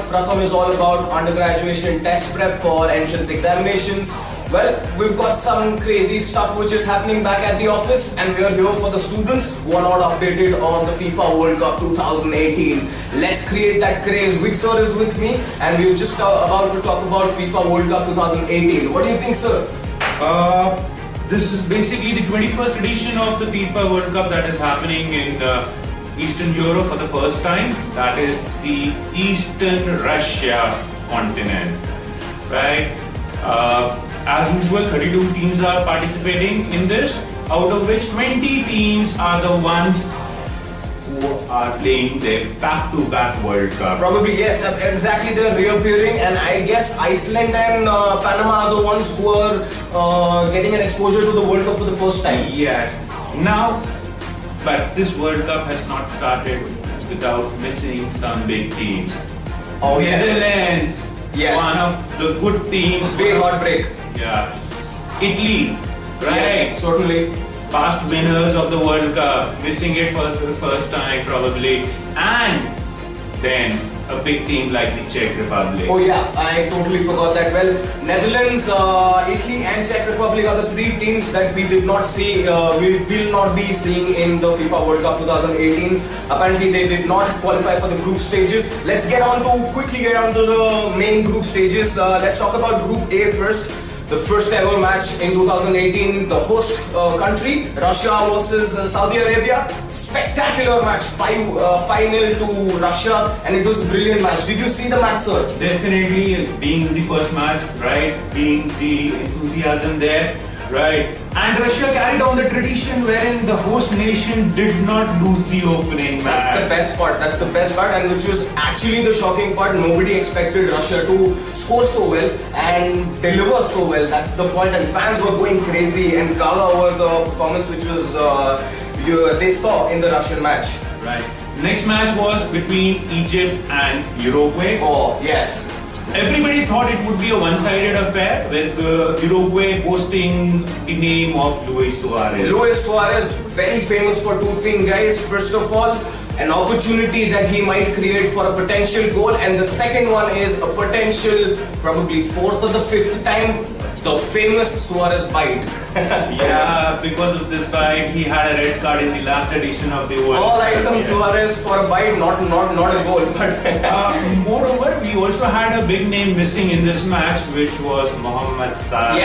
what Pratham is all about, undergraduation test prep for entrance examinations. Well, we've got some crazy stuff which is happening back at the office, and we are here for the students who are not updated on the FIFA World Cup 2018. Let's create that craze. Vic sir is with me, and we're just about to talk about FIFA World Cup 2018. What do you think, sir? This is basically the 21st edition of the FIFA World Cup that is happening in Eastern Europe for the first time. That is the Eastern Russia continent, right? As usual, 32 teams are participating in this, out of which 20 teams are the ones who are playing their back-to-back World Cup. Probably yes, exactly. They're reappearing, and I guess Iceland and Panama are the ones who are getting an exposure to the World Cup for the first time. Yes. Now, but this World Cup has not started without missing some big teams. Oh, yes. Netherlands, yes, one of the good teams. Big heartbreak. Yeah. Italy, right? Yes, certainly. Past winners of the World Cup, missing it for the first time probably, and then a big team like the Czech Republic. Oh yeah, I totally forgot that. Well, Netherlands, Italy and Czech Republic are the three teams that we did not see, we will not be seeing in the FIFA World Cup 2018. Apparently they did not qualify for the group stages. Let's quickly get on to the main group stages. Let's talk about Group A first. The first ever match in 2018, the host country, Russia versus Saudi Arabia. Spectacular match, 5-0 to Russia, and it was a brilliant match. Did you see the match, sir? Definitely, being the first match, right? Being the enthusiasm there, right? And Russia carried on the tradition wherein the host nation did not lose the opening match. That's the best part. That's the best part, and which was actually the shocking part. Nobody expected Russia to score so well and deliver so well. That's the point, and fans were going crazy and gaga over the performance which was they saw in the Russian match. Right. Next match was between Egypt and Uruguay. Oh yes. Everybody thought it would be a one-sided affair with Uruguay boasting the name of Luis Suarez. Luis Suarez, very famous for two things, guys. First of all, an opportunity that he might create for a potential goal, and the second one is a potential, probably fourth or the fifth time, the famous Suarez bite. Yeah, because of this bite, he had a red card in the last edition of the World Cup. All eyes on Suarez for a bite, not a goal. But moreover, we also had a big name missing in this match, which was Mohamed Salah.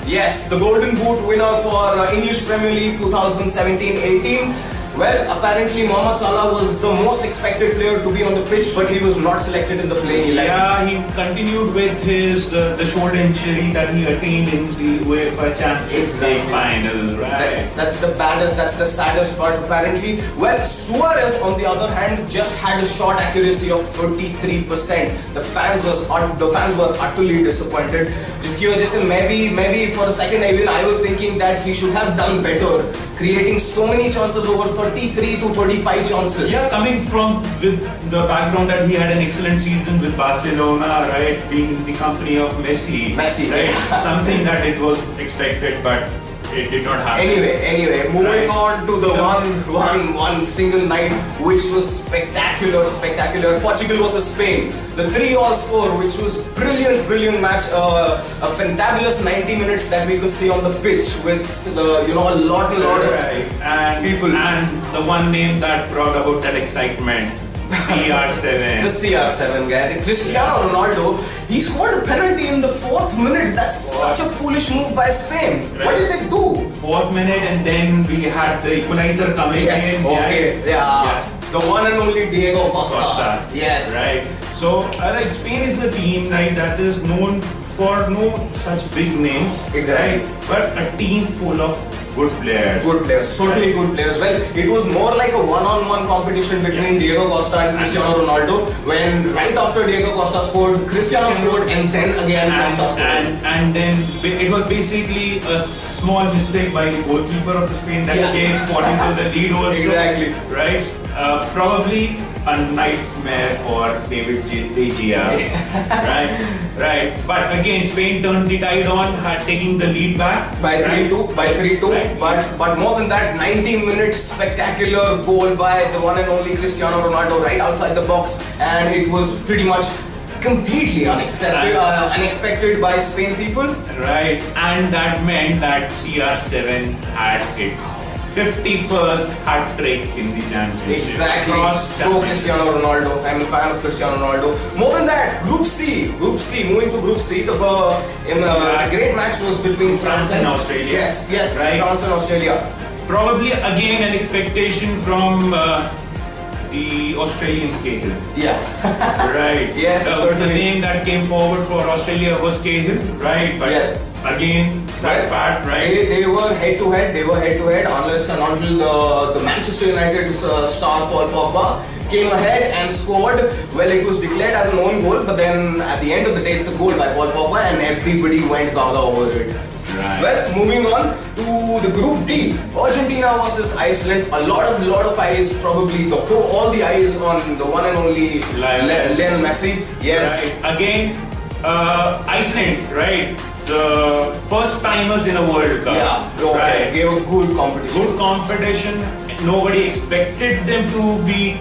Yes, the Golden Boot winner for English Premier League 2017-18. Well, apparently Mohamed Salah was the most expected player to be on the pitch, but he was not selected in the playing 11. Yeah, he continued with his the shoulder injury that he attained in the UEFA Champions League final. Right. That's the baddest, that's the saddest part apparently. Well, Suarez on the other hand just had a shot accuracy of 33%. The fans were utterly disappointed. Jiski wajah se maybe for a second I was thinking that he should have done better, creating so many chances, over 33 to 35 chances. Yeah, coming from with the background that he had an excellent season with Barcelona, right? Being in the company of Messi, right? Something that it was expected, but it did not happen. Anyway, moving on to the one single night, which was spectacular. Portugal versus Spain. The 3-all score, which was brilliant match. A fantabulous 90 minutes that we could see on the pitch with a lot of people. And the one name that brought about that excitement, CR7. The CR7 guy, the Cristiano Ronaldo, he scored a penalty in the 4th minute. That's such a foolish move by Spain. Right. What did they do? 4th minute, and then we had the equalizer coming in. Okay, yes. The one and only Diego Costa. Yes. Right. So, Spain is a team, right, that is known for no such big names. Exactly. Right? But a team full of good players. Totally good players. Well, it was more like a one-on-one competition between Diego Costa and Cristiano Ronaldo. When right after Diego Costa scored, Cristiano scored, and then again Costa scored. And then it was basically a small mistake by the goalkeeper of the Spain that gave Portugal the lead also. Exactly. Right? Probably a nightmare for David De Gea. Right. But again, Spain turned the tide on, taking the lead back by 3-2. Right. But more than that, 90 minutes spectacular goal by the one and only Cristiano Ronaldo right outside the box, and it was pretty much completely unexpected by Spain people. Right, and that meant that CR7 had its 51st hat trick in the championship. Exactly. Pro Cristiano Ronaldo. I'm a fan of Cristiano Ronaldo. More than that, Group C. Moving to Group C, the great match was between France and Australia. Yes, right? France and Australia. Probably again an expectation from the Australian Cahill. Yeah. Right. Yes, the name that came forward for Australia was Cahill, right? But yes. Again, side part, right? They were head to head. Unless and until the Manchester United star Paul Pogba came ahead and scored. Well, it was declared as an own goal, but then at the end of the day, it's a goal by Paul Pogba, and everybody went gaga over it. Right. Well, moving on to the Group D, Argentina versus Iceland. A lot of eyes, probably all the eyes on the one and only Lionel Messi. Yes. Right. Again, Iceland, right? The first timers in a World Cup. Yeah. Okay. Right. Gave a good competition. Good competition. Nobody expected them to be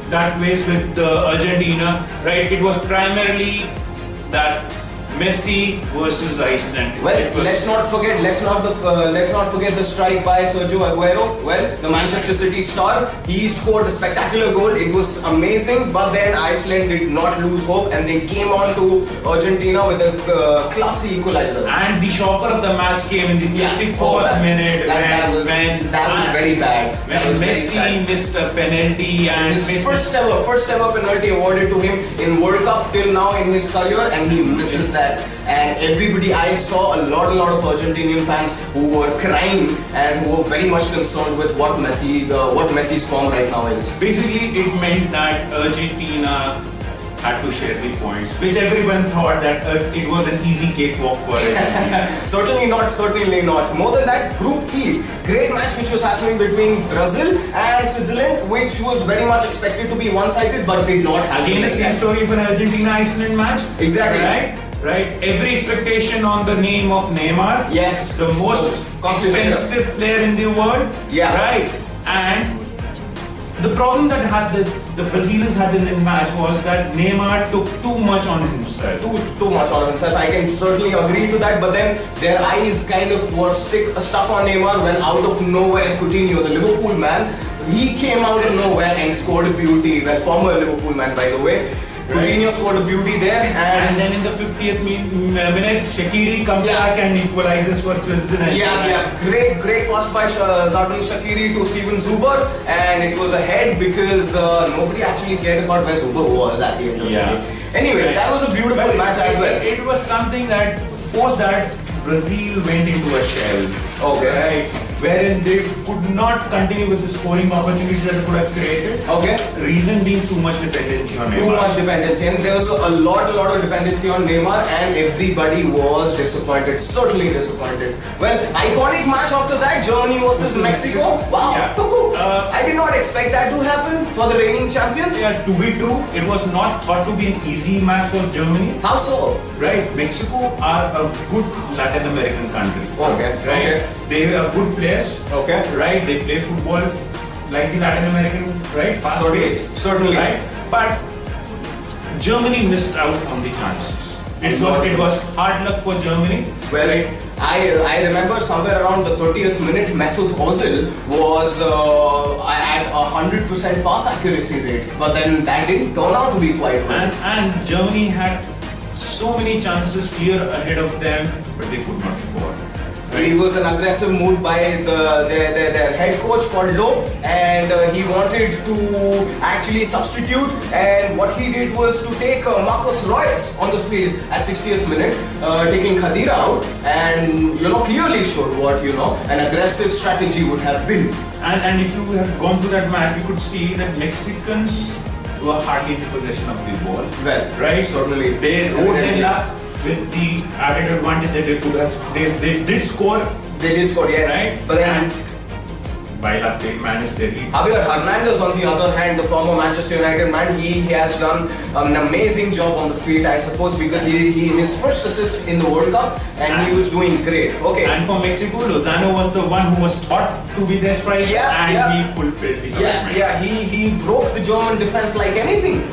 that way with Argentina, right? It was primarily that Messi versus Iceland. Well, let's not forget the strike by Sergio Aguero. Well, the Manchester City star, he scored a spectacular goal. It was amazing, but then Iceland did not lose hope, and they came on to Argentina with a classy equalizer. And the shocker of the match came in the 64th minute that was very bad. When Messi missed a penalty and his first ever penalty awarded to him in World Cup till now in his career, and he misses that. And everybody, I saw a lot of Argentinian fans who were crying and who were very much concerned with what Messi's form right now is. Basically, it meant that Argentina had to share the points, which everyone thought that it was an easy cakewalk for it. Certainly not. More than that, Group E, great match which was happening between Brazil and Switzerland, which was very much expected to be one-sided, but did not happen. Again, the same story of an Argentina-Iceland match. Exactly. Right? Every expectation on the name of Neymar. Yes. The most expensive player in the world. Yeah. Right? And the problem that the Brazilians had in the match was that Neymar took too much on himself. Too much on himself. I can certainly agree to that, but then their eyes kind of were stuck on Neymar when out of nowhere Coutinho, the Liverpool man, he came out of nowhere and scored a beauty. Well, former Liverpool man, by the way. Right. Coutinho scored a beauty there, and then in the 50th minute, Shaqiri comes back and equalizes for Switzerland. Great pass by Xherdan Shaqiri to Steven Zuber, and it was a head because nobody actually cared about where Zuber was at the end of the day. Anyway, that was a beautiful match as well. It was something that post that Brazil went into a shell. Okay. Right, wherein they could not continue with the scoring opportunities that they could have created. Okay. Reason being too much dependency on Neymar. Too much dependency, and there was a lot of dependency on Neymar, and everybody was disappointed. Certainly disappointed. Well, iconic match after that, Germany versus Mexico. Wow. Yeah. I did not expect that to happen for the reigning champions. Yeah, to be true, it was not thought to be an easy match for Germany. How so? Right, Mexico are a good Latin American country. Okay. Right. Okay. They are good players. Okay. Right. They play football like the Latin American, right? Fast paced. Certainly. Right. But Germany missed out on the chances. It was hard luck for Germany. Well, right? I remember somewhere around the 30th minute, Mesut Ozil was at 100% pass accuracy rate, but then that didn't turn out to be quite well. And Germany had so many chances clear ahead of them, but they could not score. It was an aggressive move by their head coach called Lowe, and he wanted to actually substitute, and what he did was to take Marcus Royce on the field at 60th minute, taking Khadira out, and clearly showed what an aggressive strategy would have been. And if you had gone through that match, you could see that Mexicans were hardly in the possession of the ball. Well, right? Certainly. They rode their luck with the added advantage that they could have. They did score. They did score, yes. Right? But then, by luck, they managed their lead. Javier Hernandez, on the other hand, the former Manchester United man, he has done an amazing job on the field, I suppose, because he his first assist in the World Cup, and he was doing great. Okay. And for Mexico, Lozano was the one who was thought to be their striker, and he fulfilled the commitment. He broke the German defense like anything.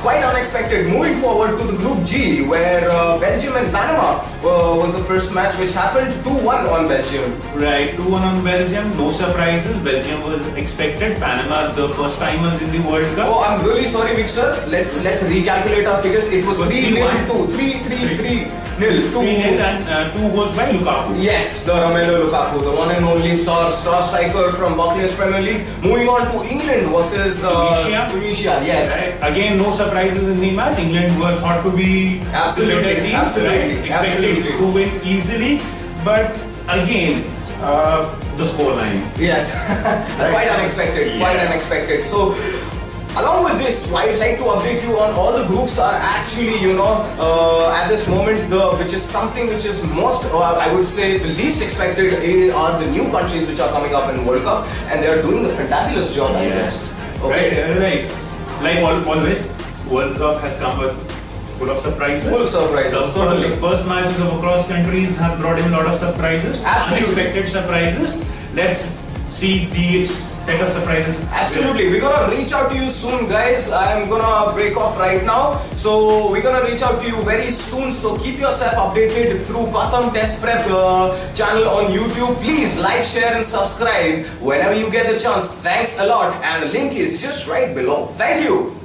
Quite unexpected. Moving forward to the Group G, where Belgium and Panama was the first match, which happened 2-1 on Belgium. Right, 2-1 on Belgium. No surprises. Belgium was expected. Panama, the first timers in the World Cup. Oh, I'm really sorry, Mixer. Let's recalculate our figures. It was 3-0 to 3-3-3-0. 3-0 and 2 goals by Lukaku. Yes, the Romelu Lukaku, the one and only star striker from Barclays Premier League. Moving on to England versus Tunisia. Yes. Right. Again, no surprises in the match. England were thought to be Absolutely, the better team, absolutely, right? Expected absolutely. to win easily, but again, the scoreline. Yes, quite unexpected. Yes. Quite unexpected. So, along with this, I'd like to update you on all the groups are actually, at this moment, which is something which is most, I would say, the least expected are the new countries which are coming up in World Cup, and they are doing a fantabulous job, I guess. Okay. Right. Like always, World Cup has come with full of surprises. Full surprises, certainly. The first matches of across countries have brought in a lot of surprises. Absolutely. Unexpected surprises. Let's see the set of surprises. Absolutely, we're gonna reach out to you soon, guys. I'm gonna break off right now, so we're gonna reach out to you very soon. So keep yourself updated through PRATHAM Test Prep channel on YouTube. Please like, share, and subscribe whenever you get the chance. Thanks a lot, and the link is just right below. Thank you.